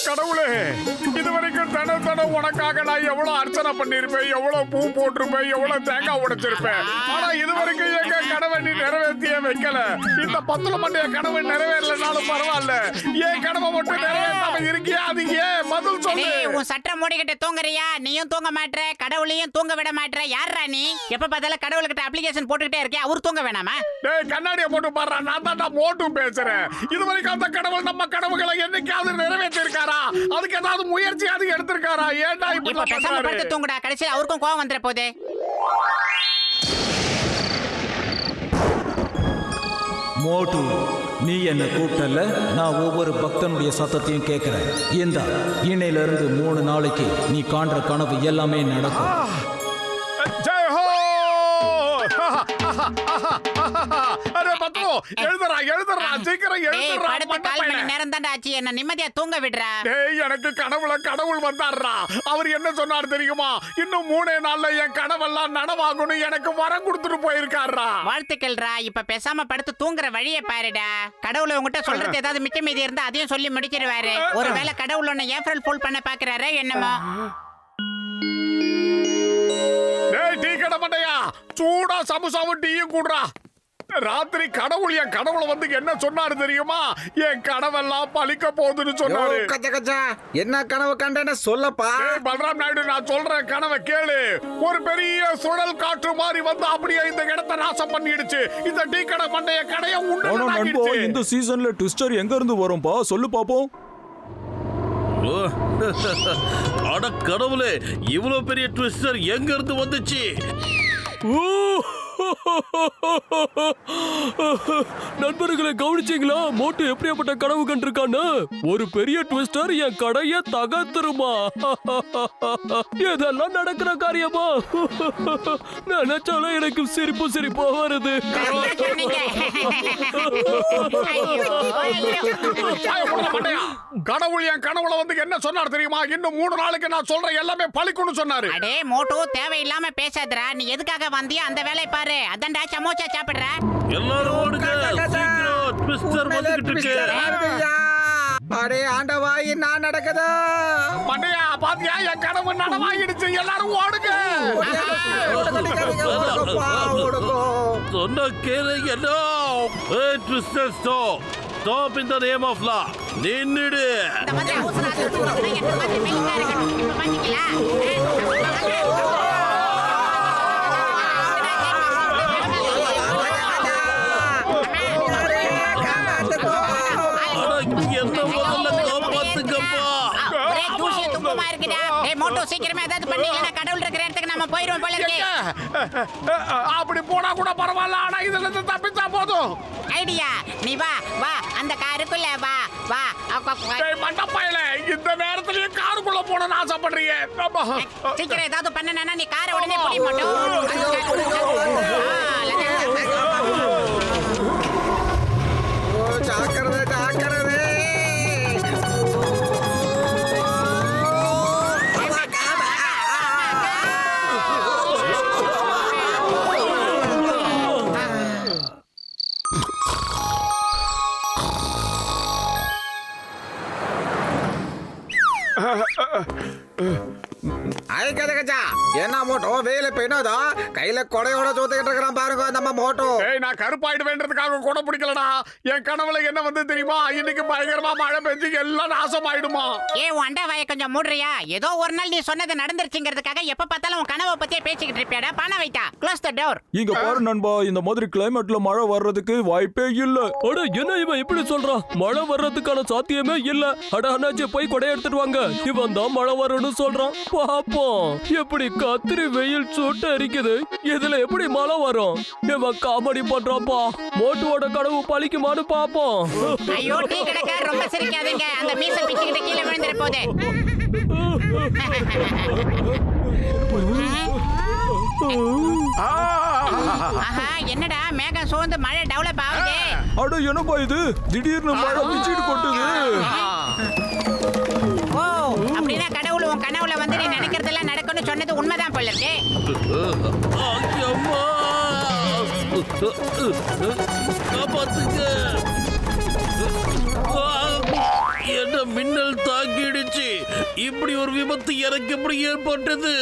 கடவுளே, இதுவரைக்கும் தினம் உனக்காக நான் எவ்வளவு அர்ச்சனை பண்ணிருப்பேன், எவ்வளவு பூ போட்டிருப்பேன், எவ்வளவு தேங்காய் உடைச்சிருப்பேன். ஆனா இதுவரைக்கும் எங்க கனவை நீ நிறைவேற்றியே வைக்கல. இந்த பத்துல மண்டைய கனவு நிறைவேறலனாலும் பரவாயில்ல, என் கனவை மட்டும் நிறைவேற்றாம இருக்கியா? அது ஏன்? பதில் சொல்லு. உன் சட்டை மூடிக்கிட்டு தூங்குறியா? நீயும் தூங்க மாட்ற, கடவுளையும் தூங்க விட மாட்ற. யாரா நீ? எப்ப பார்த்தாலும் கடவுள்கிட்ட அப்ளிகேஷன் போட்டுக்கிட்டே இருக்கே, அவர் தூங்க வேணாமா? டேய், கண்ணாடியை போட்டு பாடுறா. நான் தான் மோட்டு பேசுறேன். இதுவரைக்கும் அந்த கடவுள் நம்ம கனவுகளை என்னைக்காவது நிறைவேற்றி இருக்காரா? அதுக்கு ஏதாவது முயற்சியாவது எடுத்திருக்காரா? ஏன்டா இப்ப இப்படி பேசாம பண்றாரு? படுத்து தூங்குடா, கடைசியில் அவருக்கும் கோவம் வந்துற போதே. மோட்டு, நீ என்ன கூப்பிட்டல, நான் ஒவ்வொரு பக்தனுடைய சத்தத்தையும் கேட்கிறேன். இந்த இன்னையிலிருந்து 3 நாளைக்கு நீ காண்ற கனவு எல்லாமே நடக்கும். ஜெய் ஹோ! அரே பத்து, எழுதுறா சீக்கிரம் எழுதுறா. படுத்து 1/4 மணி நேரம் தான்டா ஆச்சு, என்ன நிம்மதியா தூங்க விடுறா. டேய், எனக்கு கனவுல கடவுள் வந்தாருடா. அவர் என்ன சொன்னார் தெரியுமா? இன்னும் 3 நாள்ல என் கனவெல்லாம் நனவாகணும், எனக்கு வரம் கொடுத்துட்டு போயிருக்காருடா. வாழ்த்துக்கள்ரா. இப்ப பேசாம படுத்து தூங்குற வழியை பாருடா. கடவுள் உங்ககிட்ட சொல்றது ஏதாவது மிச்ச மீதி இருந்தா அதையும் சொல்லி முடிச்சிருவாரு. ஒருவேளை கடவுள் உன்னை ஏப்ரல் ஃபுல் பண்ண பாக்குறாரே என்னமோ. டேய், டீ கடை மண்டையா, சூடா சமுசாவும் டீயும் கூடுறா. ராத்திரி கடவுள் என் கடவுளை வந்து என்ன சொன்னாரு தெரியுமா? என் கனவெல்லாம் பலிக்க போகுதுன்னு சொன்னாரு. கச்சா என்ன கனவு கண்டேன்னு சொல்லப்பா. பல்ராம் நாயுடு, நான் சொல்றேன், கனவை கேளு. ஒரு பெரிய சுழல் காற்று மாதிரி வந்து அப்படியே இந்த இடத்தை நாசம் பண்ணிடுச்சு. இந்த டீ கடை மண்டைய கடையை உண்டு. இந்த சீசன்ல ட்விஸ்டர் எங்க இருந்து வரும்பா? சொல்லு பாப்போம். அட கடவுளே, இவ்வளவு பெரிய ட்விஸ்டர் எங்க இருந்து வந்துச்சு? நண்பர்களை கவனிச்சீங்களா? மோட்டு எப்படியாப்பட்ட கனவு கண்டிருக்கான்னு? ஒரு பெரிய ட்விஸ்டர் என் கடைய தகர்த்துருமா? இதெல்லாம் நடக்கிற காரியமா? நினைச்சாலும் எனக்கு சிரிப்பா வருது. கடவுள் என் கனவுல வந்து என்ன சொன்னார் தெரியுமா? இன்னும் 3 நாளைக்கு நான் சொல்ற எல்லாமே பலிக்கும்னு சொன்னாரு. அடே மோட்டோ, தேவையில்லாம பேசாதடா. நீ எதுக்காக வந்தியா அந்த வேலையை பாரு. அதான்டா சமோசா சாப்பிடுற. எல்லாரும் ஓடுங்க, சீக்கிரம் ட்விஸ்டர் வந்துகிட்டு இருக்கு. அடே ஆண்டவா, என்ன நடக்குதா? மண்டையா, பாத்தியா? என் கனவு நனவாயிடுச்சு. எல்லாரும் ஓடுங்க. சொன்ன கேளு. என்ன? Twister stop in the name of law. நின்னுடு. இந்த மாதிரி அவசரத்துல தூங்குறதுனா என்ன மாதிரி மெயினா இருக்கணும். இப்ப பாத்தீங்களா? சீக்கிரமே ஏதாவது பண்ணி, இல்லைன்னா கடவுள் இருக்கிற இடத்துக்கு நம்ம போயிடுவோம் போல இருக்கு. அப்படி போனா கூட பரவாயில்ல, ஆனா இதுல இருந்து தப்பிச்சா போதும். ஐடியா, நீ வா அந்த காருக்குள்ள வா. மண்டப்பையில இந்த நேரத்திலேயே காருக்குள்ள போன ஆசைப்படுறீங்க? சீக்கிரம் ஏதாவது பண்ணனா நீ காரை உடனே புடி மாட்டோம். ஜாக்கிரதை. என்ன மோட்டோ வேலை பெய்யாதா? கையில கொடையோட சோத்துக்கிட்டு இருக்கிறான் பாருங்க நம்ம மோட்டோ. நான் கருப்பாயிடுவேன்றதுக்காக கூட பிடிக்கலடா. என் கனவுல என்ன வந்து தெரியுமா? இன்னைக்கு பயங்கரமா மழை பெஞ்சு எல்லாம் நாசமாயிடுமா. உன் அண்டா வாயை கொஞ்சம் மூடுறியா? ஏதோ ஒரு நாள் நீ சொன்னது நடந்துருச்சுங்கிறதுக்காக எப்ப பார்த்தாலும் உன் கனவை பத்தியே பேசிக்கிட்டு இருப்பியாடா. பணம் வைட்டா. Close the door. இங்க பாரு நண்பா, இந்த மாதிரி கிளைமேட்ல மழை வர்றதுக்கு வாய்ப்பே இல்ல. அட என்ன இவன் இப்படி சொல்றான்? மழை வர்றதுக்கான சாத்தியமே இல்ல. அட அண்ணாச்சி, போய் கொடை எடுத்துட்டு வாங்க. இவன் தான் மழை வரும்னு சொல்றான். பாப்போம். எப்படி கத்திரி வெயில் சுட்டு அரிக்குது, இதுல எப்படி மழை வரும்? இவன் காமெடி பண்றாப்பா. மோட்டுவோட கனவு பலிக்குமான்னு பாப்போம். ஐயோ, டீ கடைக்கார ரொம்ப சிரிக்காதீங்க. அந்த மீசை பிச்சுக்கிட்டு கீழே விழுந்துற போதே. என்னடா மேகம் சோர்ந்து மழை டெவலப் ஆகுது? அட என்னப்பா இது? திடீர்னு மழை பிச்சுட்டு கொட்டுது. ஓ, அப்படின்னா கடவுள் உன் கனவுல வந்து நீ நினைக்கிறதெல்லாம் நடக்கும்னு சொன்னது உண்மைதான் போல இருக்கு. என்ன மின்னல் தாக்கிடுச்சு. இப்படி ஒரு விபத்து எனக்கு எப்படி ஏற்பட்டது?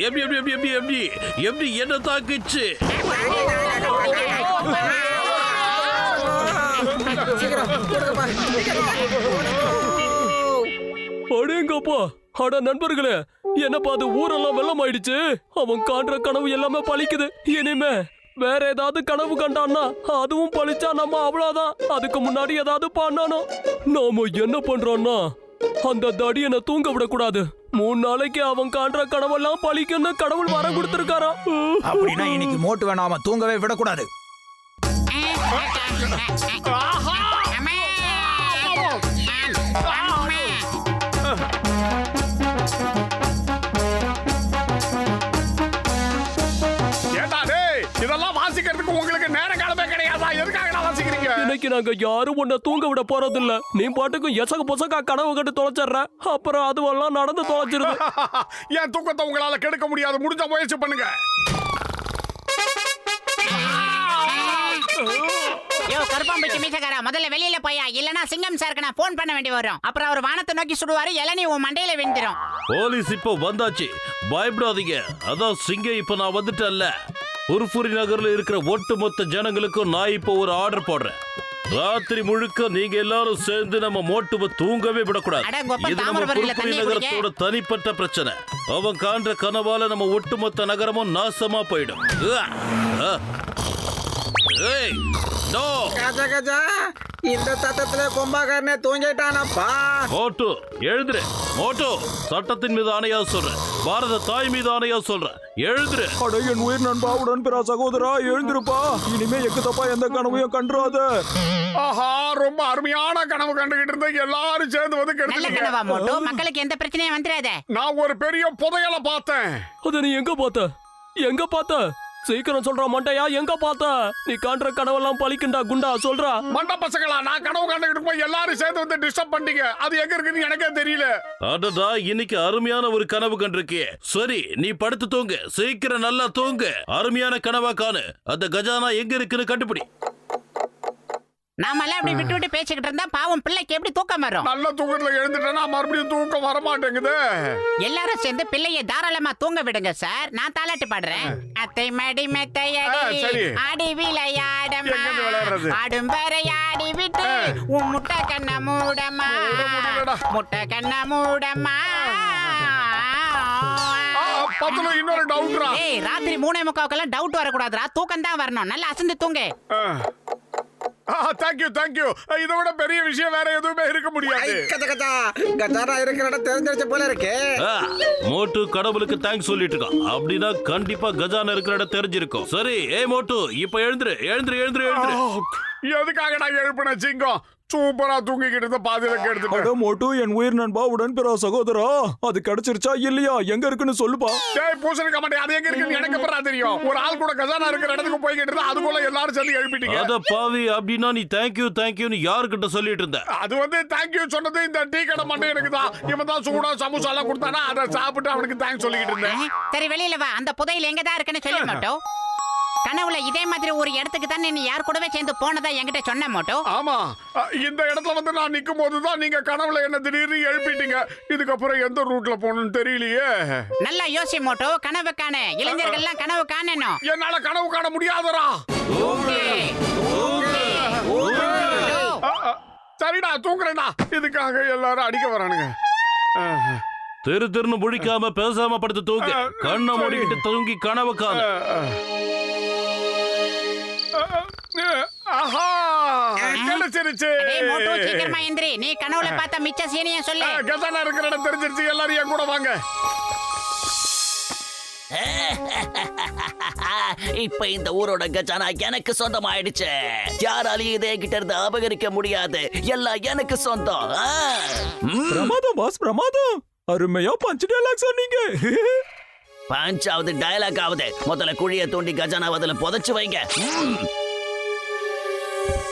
எப்படி எப்படி எப்படி எப்படி எப்படி எப்படி என்ன தாக்குச்சு? சீக்கிரம் கொடுங்கப்பா. அடேங்கப்பா, அட நண்பர்களே, என்னப்பா அது ஊரெல்லாம் வெள்ளம் ஆயிடுச்சு. அவன் காண்ற கனவு எல்லாமே பலிக்குது. இனிமே வேற ஏதாவது கனவு கண்டான்னா அதுவும் பழிச்சா நம்ம அவ்வளவுதான். அதுக்கு முன்னாடி ஏதாவது பண்ணணும். நாம என்ன பண்றோம்னா அந்த தடியனை தூங்க விடக்கூடாது. 3 நாளைக்கு அவன் காண்ற கனவெல்லாம் பழிக்குன்னு கடவுள் வரம் கொடுத்திருக்காராம். அப்படின்னா இன்னைக்கு மோட்டு வேணாம தூங்கவே விடக்கூடாது. ஏண்டா டேய், இதெல்லாம் வாசிக்கிறதுக்கு உங்களுக்கு நேர காலமே கிடையாதா? எதுக்காக வாசிக்கிறீங்க? இன்னைக்கு நாங்க யாரும் உன்னை தூங்க விட போறதில்ல. நீ பாட்டுக்கும் எசக பொசக்கா கனவு கட்டு தொலைச்சிடுற. அப்புறம் அதுவெல்லாம் நடந்து தொலைச்சிருது. என் தூக்கத்தை உங்களால கெடுக்க முடியாது. முடிஞ்ச முயற்சி பண்ணுங்க. யோ கருப்பாம்பூச்சி மீசக்காரா, முதல்ல வெளியில போயா, இல்லனா சிங்கம் சாருக்கு நான் போன் பண்ண வேண்டி வரும். அப்புறம் அவர் வானத்தை நோக்கி சுடுவாரு, இளநீ உன் மண்டையில விழுந்துரும். போலீஸ் இப்போ வந்தாச்சு, பயப்படாதீங்க. அதான் சிங்கம் இப்ப நான் வந்துட்டேன்ல. புர்புரி நகர்ல இருக்கிற ஒட்டுமொத்த ஜனங்களுக்கும் நான் இப்போ ஒரு ஆர்டர் போடுறேன். ராத்திரி முழுக்க நீங்க எல்லாரும் சேர்ந்து நம்ம மோட்டுவை தூங்கவே விடக்கூடாது. அட கொப்ப, இது நம்ம தாமிரபரணியில புர்புரி தண்ணி நகரத்தோட தனிப்பட்ட பிரச்சனை. அவன் காண்ற கனவால நம்ம ஒட்டுமொத்த நகரமும் நாசமா போயிடும். ஏய், நோ. கஜா கஜா, இந்த சத்தத்துல கும்பகர்ணே தூங்கிட்டானப்பா. மோட்டு எழுதுரு. மோட்டு, சட்டத்தின் மீது ஆணையா சொல்றேன், பாரத தாய் மீது ஆணையா சொல்றேன், எழுதுரு. அட என் உயிர் நண்பா, உடன்பிறா சகோதரா, எழுந்திருப்பா. இனிமே எக்கு தப்பா எந்த கனவையும் கண்டுறாத. ஆஹா, ரொம்ப அருமையான கனவு கண்டுகிட்டு இருந்த எல்லாரும் சேர்ந்து வந்து நல்ல கெடுத்துட்டீங்க. கனவா மோட்டோ, மக்களுக்கு எந்த பிரச்சனையும் வந்துடாத. நான் ஒரு பெரிய புதையலை பார்த்தேன். அத நீ எங்க பார்த்த? எங்க பார்த்த? சீக்கிரம் சொல்றா மண்டையா, எங்க பார்த்த? நீ காண்ற கனவெல்லாம் பழிக்குண்டா குண்டா, சொல்றா. மண்ட பசங்களா, நான் கனவு கண்டுகிட்டு போய் எல்லாரும் சேர்ந்து வந்து டிஸ்டர்ப் பண்ணிட்டீங்க. அது எங்க இருக்குன்னு எனக்கே தெரியல. அடடா, இன்னைக்கு அருமையான ஒரு கனவு கண்டிருக்கியே. சரி, நீ படுத்து தூங்கு, சீக்கிரம் நல்லா தூங்கு. அருமையான கனவா காணு. அந்த கஜானா எங்க இருக்குன்னு கண்டுபிடி. நாமெல்லாம் அப்படி விட்டு விட்டு பேசிக்கிட்டு இருந்தா பாவம் பிள்ளைக்கு எப்படி தூக்கம் வரும்? நல்ல தூக்கத்துல எழுந்துட்டேன்னா மறுபடியும் தூக்கம் வர மாட்டேங்குது. எல்லாரும் சேர்ந்து பிள்ளைய தாராளமா தூங்க விடுங்க சார். நான் தாலாட்டு பாடுறேன். அத்தை மடி மெத்தையடி சரி. ஆடி விளையாடமா, எங்கிருந்து விளையாடுறது? ஆடும் வரையாடி விட்டு உன் முட்டை கண்ண மூடமா, முடியலடா. முட்டை கண்ண மூடமா. பத்துல இன்னொரு டவுட்ரா. ஏய், ராத்திரி 3:45 டவுட் வரக்கூடாதுடா, தூக்கம் தான் வரணும். நல்லா அசந்து தூங்கு. Thank you thank you. இதை விட பெரிய விஷயம் வேற எதுவுமே இருக்க முடியாது. கஜா கஜா, கஜானா இருக்கிற இடம் தெரிஞ்சிருச்ச போல இருக்கு. மோட்டு கடவுளுக்கு தேங்க்ஸ் சொல்லிட்டு இருக்கான். அப்படின்னா கண்டிப்பா கஜானா இருக்கிற இடம் தெரிஞ்சிருக்கும். சரி, ஏய் மோட்டு, இப்ப எழுந்துரு எழுந்துரு எழுந்துரு எழுந்துரு. எதுக்காக நான் எழுப்பின சிங்கம்? சூப்பரா தூங்கிக்கிட்டு இருந்த பாதியில அட கெடுத்துட்டேன். மோட்டு, என் உயிர் நண்பா, உடன்பிறா சகோதரா, அது கிடைச்சிருச்சா இல்லையா? எங்க இருக்குன்னு சொல்லுப்பா. டேய் பூசணிக்க மாட்டேன், அது எங்க இருக்குன்னு எனக்கு எப்பறம் தெரியும்? ஒரு ஆள் கூட கஜானா இருக்கிற இடத்துக்கு போய்கிட்டு இருந்தா அதுக்குள்ள எல்லாரும் சேர்ந்து எழுப்பிட்டீங்க. அத பாவி, அப்படின்னா நீ தேங்க்யூ தேங்க்யூன்னு யாருக்கிட்ட சொல்லிட்டு இருந்த? அது வந்து தேங்க்யூ சொன்னது இந்த டீ கடை மட்டும் எனக்கு தான். இவன் தான் சூடா சமோசா எல்லாம் கொடுத்தானா, அதை சாப்பிட்டு அவனுக்கு தேங்க்ஸ் சொல்லிக்கிட்டு இருந்தேன். சரி, வெளியில வா. அந்த புதையல் எங்க தான் இருக்குன்னு சொல்ல மாட்டோம். கனவுல இதே மாதிரி ஒரு இடத்துக்கு தான் நீ யார் கூடவே சேர்ந்து போனதா என்கிட்ட சொன்ன மாட்டோ. ஆமா, இந்த இடத்துல வந்து நான் நிக்கும் போதுதான் நீங்க கனவுல என்ன திடீர்னு எழுப்பிட்டீங்க. இதுக்கப்புறம் எந்த ரூட்ல போகணும்னு தெரியலையே. நல்லா யோசி மோட்டோ, கனவு காண. இளைஞர்கள்லாம் கனவு காணணும். என்னால கனவு காண முடியாதரா. சரிடா, தூங்குறேன்டா. இதுக்காக எல்லாரும் அடிக்க வரானுங்க. தெரு தெருன்னு முழிக்காம பேசாம படுத்து தூங்கு. கண்ணை மூடிக்கிட்டு தூங்கி கனவு காணு. ஆஹா, கிடைச்சிருச்சு. டேய் மோட்டோ, சீக்கிரமா எந்திரி. நீ கனவுல பார்த்த மிச்ச சீனிய சொல்லு. கஜானா இருக்கிற இடம் தெரிஞ்சிருச்சு. எல்லாரும் என் கூட வாங்க. இப்ப இந்த ஊரோட கஜானா எனக்கு சொந்தமாயிடுச்சு. யாராலையும் இதை கிட்ட இருந்து அபகரிக்க முடியாது. எல்லாம் எனக்கு சொந்தம். பிரமாதம் பாஸ், பிரமாதம். அருமையா பஞ்ச் டயலாக் சொன்னீங்க. பஞ்சாவது டயலாக் ஆகுது. முதல்ல குழிய தோண்டி கஜானா அதுல புதைச்சு வைங்க.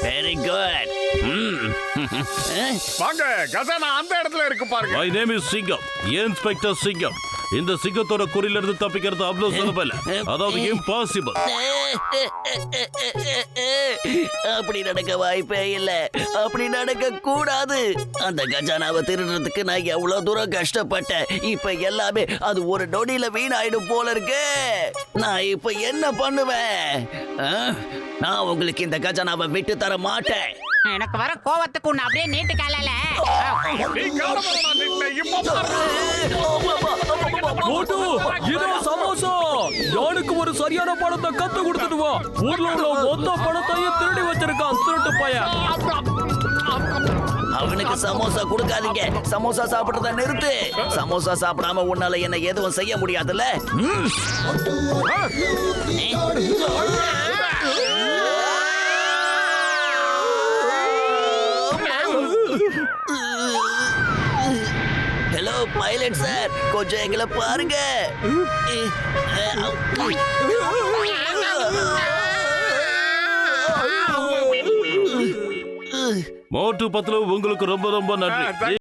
Very good. வாங்க, கஜானா அந்த இடத்துல இருக்கு பாருங்க. My name is சிங்கம், இன்ஸ்பெக்டர் சிங்கம். இந்த சிங்கத்தோட குறியில இருந்து தப்பிக்கிறது அவ்வளவு சுலபம் இல்ல. அதாவது இம்பாசிபிள். அப்படி நடக்க வாய்ப்பே இல்ல. அப்படி நடக்க கூடாது. அந்த கஜானாவை திருடுறதுக்கு நான் எவ்வளவு தூரம் கஷ்டப்பட்டேன். இப்ப எல்லாமே அது ஒரு நொடியில வீணாயிடும் போல இருக்கு. நான் இப்ப என்ன பண்ணுவேன்? நான் உங்களுக்கு இந்த கஜானாவை விட்டு தர மாட்டேன். எனக்கு வர கோவத்துக்கு உன்னை அப்படியே நீட்டு காலால நீ காலவரடா நின்ன, இப்ப பாரு. மோட்டு இதோ சமோசா. யானுக்கு ஒரு சரியான பணத்தை கத்து கொடுத்துட்டு வா. ஊர்ல உள்ள மொத்த பணத்தையும் திருடி வச்சிருக்கான் திருட்டு பையன். அவனுக்கு சமோசா கொடுக்காதீங்க. சமோசா சாப்பிடுறத நிறுத்து. சமோசா சாப்பிடாம உன்னால என்ன எதுவும் செய்ய முடியாதுல்ல. ஹலோ பைலட் சார், கொஞ்சம் எங்களை பாருங்க. மோட்டு பத்துல உங்களுக்கு ரொம்ப ரொம்ப நன்றி.